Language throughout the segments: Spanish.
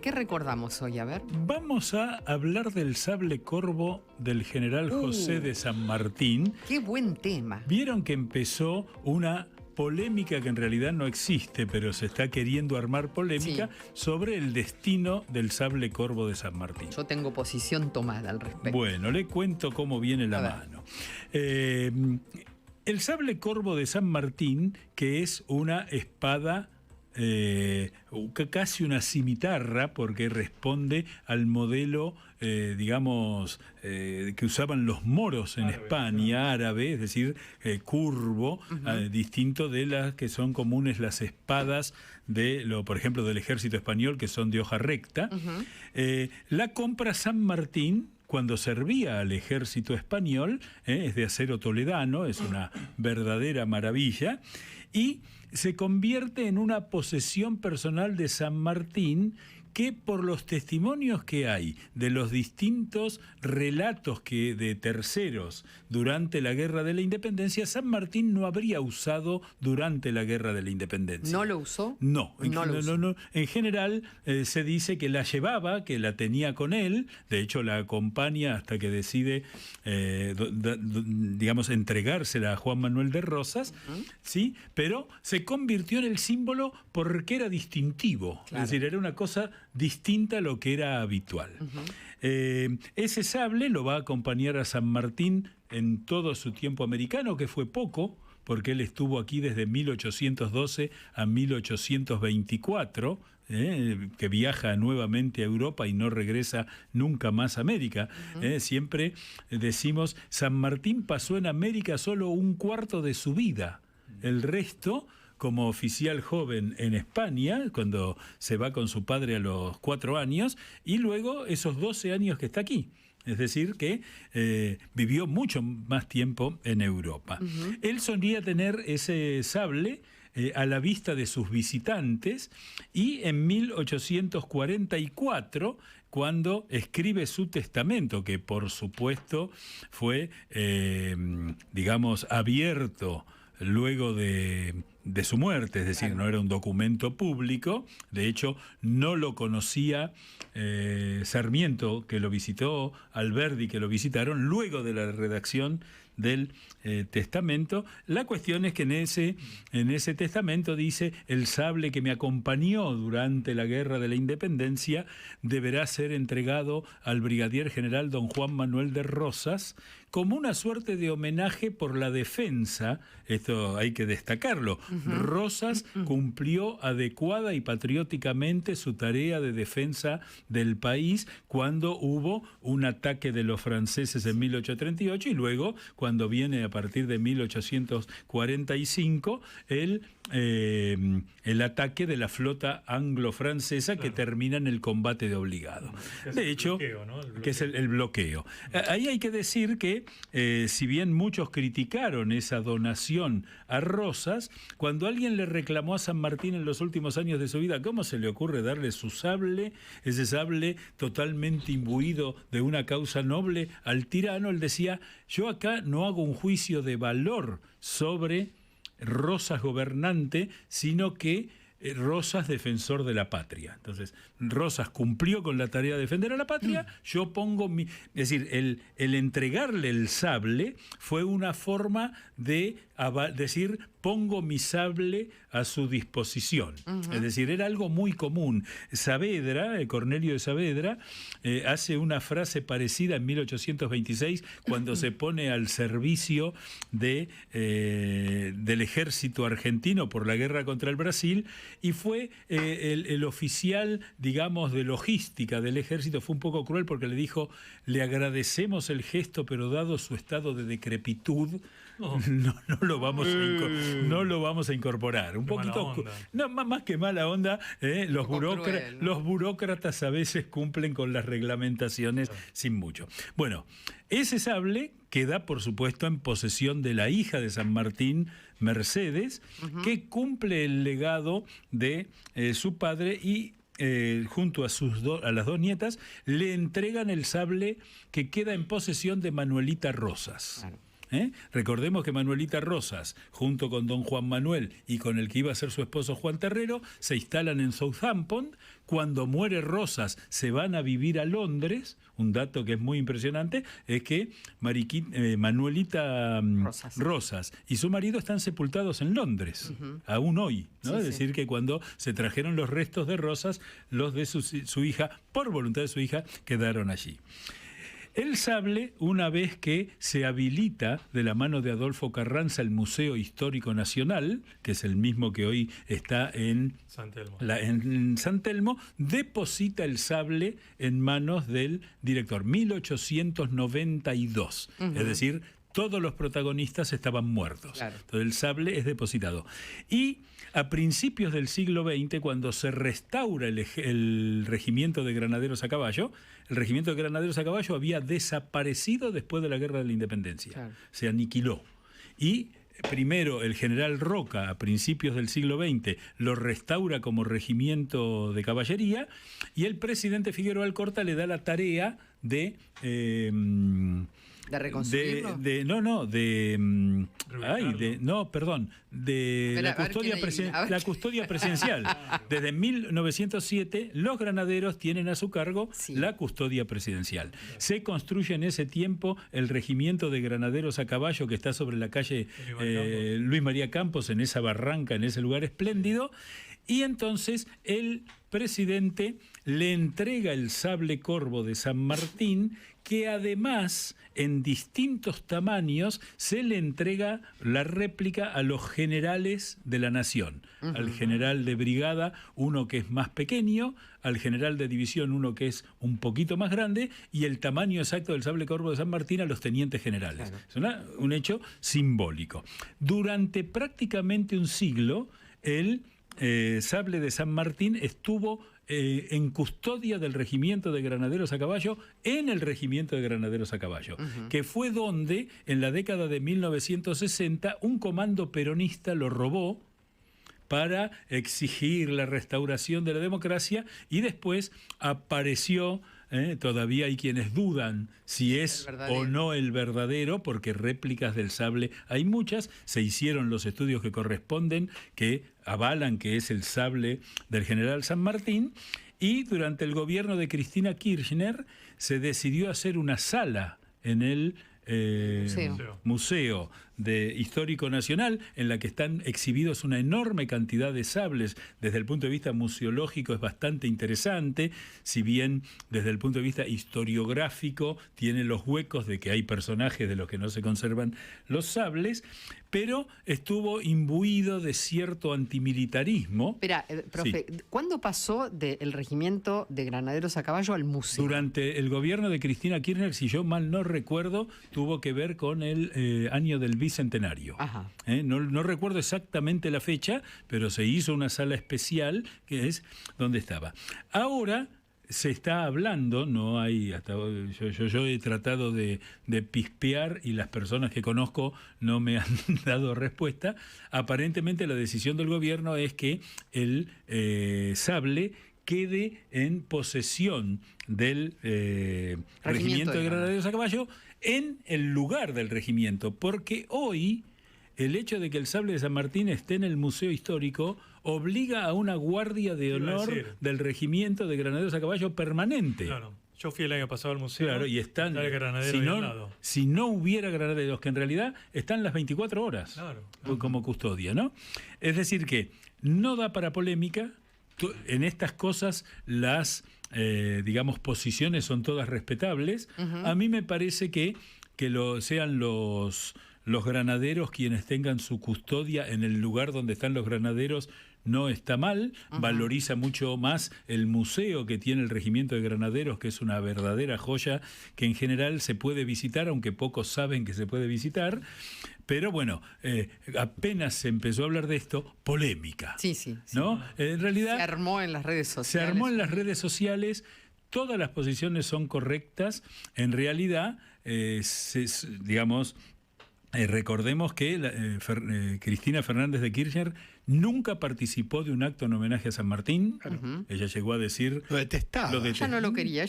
¿Qué recordamos hoy? A ver. Vamos a hablar del sable corvo del general José de San Martín. ¡Qué buen tema! Vieron que empezó una polémica que en realidad no existe, pero se está queriendo armar polémica sobre el destino del sable corvo de San Martín. Yo tengo posición tomada al respecto. Bueno, le cuento cómo viene la mano. El sable corvo de San Martín, que es una espada, casi una cimitarra, porque responde al modelo, que usaban los moros en España, árabe, es decir, curvo, distinto de las que son comunes las espadas por ejemplo, del ejército español, que son de hoja recta. La compra San Martín cuando servía al ejército español, es de acero toledano, es una verdadera maravilla, y se convierte en una posesión personal de San Martín, que por los testimonios que hay de los distintos relatos de terceros durante la Guerra de la Independencia, San Martín no habría usado durante la Guerra de la Independencia. ¿No lo usó? No. En general se dice que la llevaba, que la tenía con él, de hecho la acompaña hasta que decide, entregársela a Juan Manuel de Rosas, ¿sí? Pero se convirtió en el símbolo porque era distintivo, claro. Es decir, era una cosa distinta a lo que era habitual. Ese sable lo va a acompañar a San Martín en todo su tiempo americano, que fue poco, porque él estuvo aquí desde 1812 a 1824, que viaja nuevamente a Europa y no regresa nunca más a América. Siempre decimos, San Martín pasó en América solo un cuarto de su vida. El resto, como oficial joven en España, cuando se va con su padre a los 4 años, y luego esos 12 años que está aquí. Es decir, que vivió mucho más tiempo en Europa. Él solía tener ese sable a la vista de sus visitantes, y en 1844, cuando escribe su testamento, que por supuesto fue, abierto luego de su muerte, es decir, no era un documento público. De hecho, no lo conocía Sarmiento, que lo visitó, Alberdi, que lo visitaron luego de la redacción del testamento. La cuestión es que en ese testamento dice: el sable que me acompañó durante la Guerra de la Independencia deberá ser entregado al brigadier general don Juan Manuel de Rosas como una suerte de homenaje por la defensa. Esto hay que destacarlo. Rosas cumplió adecuada y patrióticamente su tarea de defensa del país cuando hubo un ataque de los franceses en 1838, y luego, cuando viene a partir de 1845, el ataque de la flota anglo-francesa, que termina en el combate de Obligado. De hecho, que es el bloqueo. Ahí hay que decir que, si bien muchos criticaron esa donación a Rosas, cuando alguien le reclamó a San Martín en los últimos años de su vida, ¿cómo se le ocurre darle su sable, ese sable totalmente imbuido de una causa noble, al tirano? Él decía: yo acá no hago un juicio de valor sobre Rosas gobernante, sino que Rosas defensor de la patria. Entonces, Rosas cumplió con la tarea de defender a la patria, yo pongo mi... Es decir, el entregarle el sable fue una forma de decir: pongo mi sable a su disposición. Es decir, era algo muy común. Saavedra, Cornelio de Saavedra, hace una frase parecida en 1826, cuando se pone al servicio del ejército argentino por la guerra contra el Brasil, y fue el oficial, de logística del ejército. Fue un poco cruel porque le dijo: le agradecemos el gesto, pero dado su estado de decrepitud, no lo vamos a incorporar. Un poquito, no, más que mala onda, los burócratas a veces cumplen con las reglamentaciones sin mucho. Bueno, ese sable queda, por supuesto, en posesión de la hija de San Martín, Mercedes, que cumple el legado de su padre, y junto a las 2 nietas le entregan el sable que queda en posesión de Manuelita Rosas. Recordemos que Manuelita Rosas, junto con don Juan Manuel y con el que iba a ser su esposo Juan Terrero, se instalan en Southampton. Cuando muere Rosas, se van a vivir a Londres. Un dato que es muy impresionante es que Manuelita Rosas y su marido están sepultados en Londres, aún hoy, ¿no? Sí, es decir, que cuando se trajeron los restos de Rosas, los de su hija, por voluntad de su hija, quedaron allí. El sable, una vez que se habilita de la mano de Adolfo Carranza el Museo Histórico Nacional, que es el mismo que hoy está en San Telmo, deposita el sable en manos del director, 1892. Es decir, todos los protagonistas estaban muertos. Claro. Entonces el sable es depositado. Y a principios del siglo XX, cuando se restaura el regimiento de granaderos a caballo, el regimiento de granaderos a caballo había desaparecido después de la Guerra de la Independencia. Claro. Se aniquiló. Y primero el general Roca, a principios del siglo XX, lo restaura como regimiento de caballería, y el presidente Figueroa Alcorta le da la tarea de reconstruirlo. De la custodia presidencial. Desde 1907 los granaderos tienen a su cargo la custodia presidencial. Se construye en ese tiempo el regimiento de granaderos a caballo que está sobre la calle Luis María Campos, en esa barranca, en ese lugar espléndido. Y entonces el presidente le entrega el sable corvo de San Martín, que además en distintos tamaños se le entrega la réplica a los generales de la nación. Al general de brigada, uno que es más pequeño, al general de división, uno que es un poquito más grande, y el tamaño exacto del sable corvo de San Martín a los tenientes generales. Claro. Es un hecho simbólico. Durante prácticamente un siglo, el sable de San Martín estuvo en custodia del regimiento de granaderos a caballo, en el regimiento de granaderos a caballo, que fue donde en la década de 1960 un comando peronista lo robó para exigir la restauración de la democracia, y después apareció. Todavía hay quienes dudan si es o no el verdadero, porque réplicas del sable hay muchas. Se hicieron los estudios que corresponden, que avalan que es el sable del general San Martín, y durante el gobierno de Cristina Kirchner se decidió hacer una sala en el Museo Histórico Nacional, en la que están exhibidos una enorme cantidad de sables. Desde el punto de vista museológico es bastante interesante, si bien desde el punto de vista historiográfico tiene los huecos de que hay personajes de los que no se conservan los sables, pero estuvo imbuido de cierto antimilitarismo. Espera, profe, ¿cuándo pasó del regimiento de granaderos a caballo al museo? Durante el gobierno de Cristina Kirchner, si yo mal no recuerdo, tuvo que ver con el año del bicentenario. No recuerdo exactamente la fecha, pero se hizo una sala especial que es donde estaba. Ahora se está hablando, no hay, yo he tratado de pispear y las personas que conozco no me han dado respuesta. Aparentemente la decisión del gobierno es que el sable quede en posesión del regimiento de granaderos a caballo en el lugar del regimiento, porque hoy el hecho de que el sable de San Martín esté en el Museo Histórico obliga a una guardia de honor del regimiento de granaderos a caballo permanente. Claro. Yo fui el año pasado al museo. Claro, y están. El si no hubiera granaderos, que en realidad están las 24 horas como custodia, ¿no? Es decir, que no da para polémica. En estas cosas las, posiciones son todas respetables. A mí me parece que sean los granaderos quienes tengan su custodia en el lugar donde están los granaderos no está mal. Valoriza mucho más el museo que tiene el regimiento de granaderos, que es una verdadera joya que en general se puede visitar, aunque pocos saben que se puede visitar. Pero bueno, apenas se empezó a hablar de esto, polémica. Sí. ¿No? En realidad se armó en las redes sociales. Se armó en las redes sociales. Todas las posiciones son correctas. En realidad, recordemos que Cristina Fernández de Kirchner nunca participó de un acto en homenaje a San Martín. Ella llegó a decir... Lo detestaba. Ella no lo quería.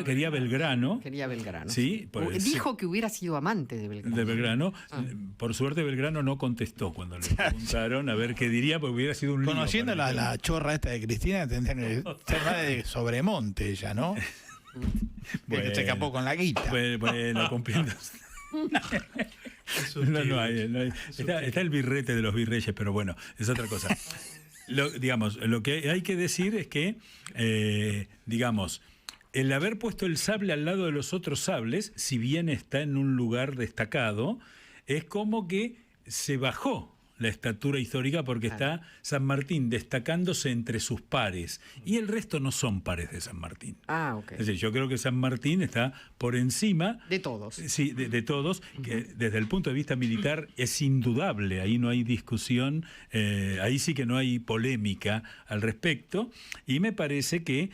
Quería Belgrano. Quería Belgrano. Sí, dijo que hubiera sido amante de Belgrano. Por suerte Belgrano no contestó cuando le preguntaron a ver qué diría, porque hubiera sido un lío. Conociendo la chorra esta de Cristina, tendría que ser más de Sobremonte ella, ¿no? Bueno, se escapó con la guita. Bueno, cumpliendo... No hay. Está el birrete de los virreyes, pero bueno, es otra cosa. Lo que hay que decir es que, el haber puesto el sable al lado de los otros sables, si bien está en un lugar destacado, es como que se bajó la estatura histórica porque está San Martín destacándose entre sus pares y el resto no son pares de San Martín. Ok. Es decir, yo creo que San Martín está por encima de todos. Sí, de todos, que desde el punto de vista militar es indudable, ahí no hay discusión, ahí sí que no hay polémica al respecto, y me parece que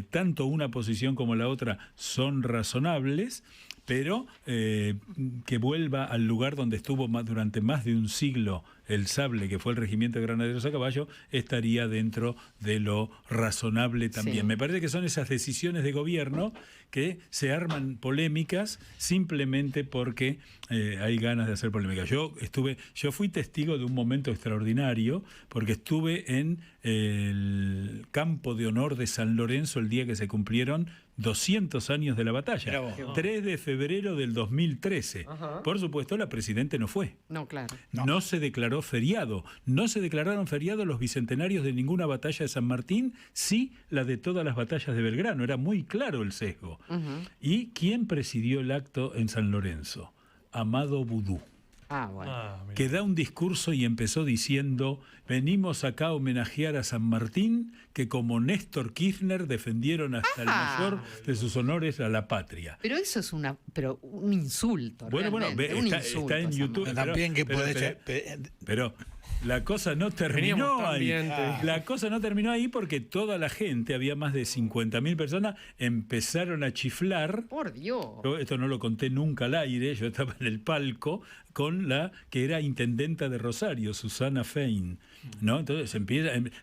tanto una posición como la otra son razonables, pero que vuelva al lugar donde estuvo durante más de un siglo el sable, que fue el Regimiento de Granaderos a Caballo, estaría dentro de lo razonable también. Sí. Me parece que son esas decisiones de gobierno que se arman polémicas simplemente porque hay ganas de hacer polémica. Yo fui testigo de un momento extraordinario porque estuve en el campo de honor de San Lorenzo el día que se cumplieron 200 años de la batalla, 3 de febrero del 2013. Por supuesto, la presidenta no fue. No, claro. No se declaró feriado. No se declararon feriados los bicentenarios de ninguna batalla de San Martín, sí la de todas las batallas de Belgrano. Era muy claro el sesgo. ¿Y quién presidió el acto en San Lorenzo? Amado Vudú. Que da un discurso y empezó diciendo: venimos acá a homenajear a San Martín, que como Néstor Kirchner defendieron hasta el mayor de sus honores a la patria. Pero eso es un insulto. Bueno, está en YouTube. También que puede ser. Pero la cosa no terminó ahí. La cosa no terminó ahí porque toda la gente, había más de 50.000 personas, empezaron a chiflar. Por Dios. Esto no lo conté nunca al aire, yo estaba en el palco con la que era intendenta de Rosario, Susana Fein, ¿no? Entonces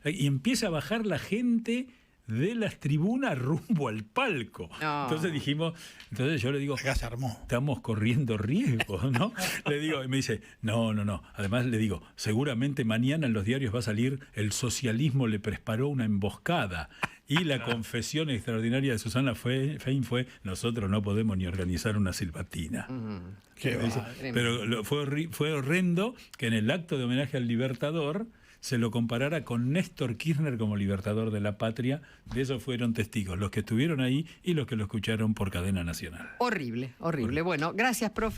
empieza a bajar la gente de las tribunas rumbo al palco. No. Entonces yo le digo, acá se armó. Estamos corriendo riesgos, ¿no? Le digo, y me dice, no. Además le digo, seguramente mañana en los diarios va a salir: el socialismo le preparó una emboscada. Y la confesión extraordinaria de Susana Fein fue: nosotros no podemos ni organizar una silbatina. Pero fue horrendo que en el acto de homenaje al Libertador se lo comparara con Néstor Kirchner como libertador de la patria. De eso fueron testigos los que estuvieron ahí y los que lo escucharon por cadena nacional. Horrible. Bueno, gracias, profe.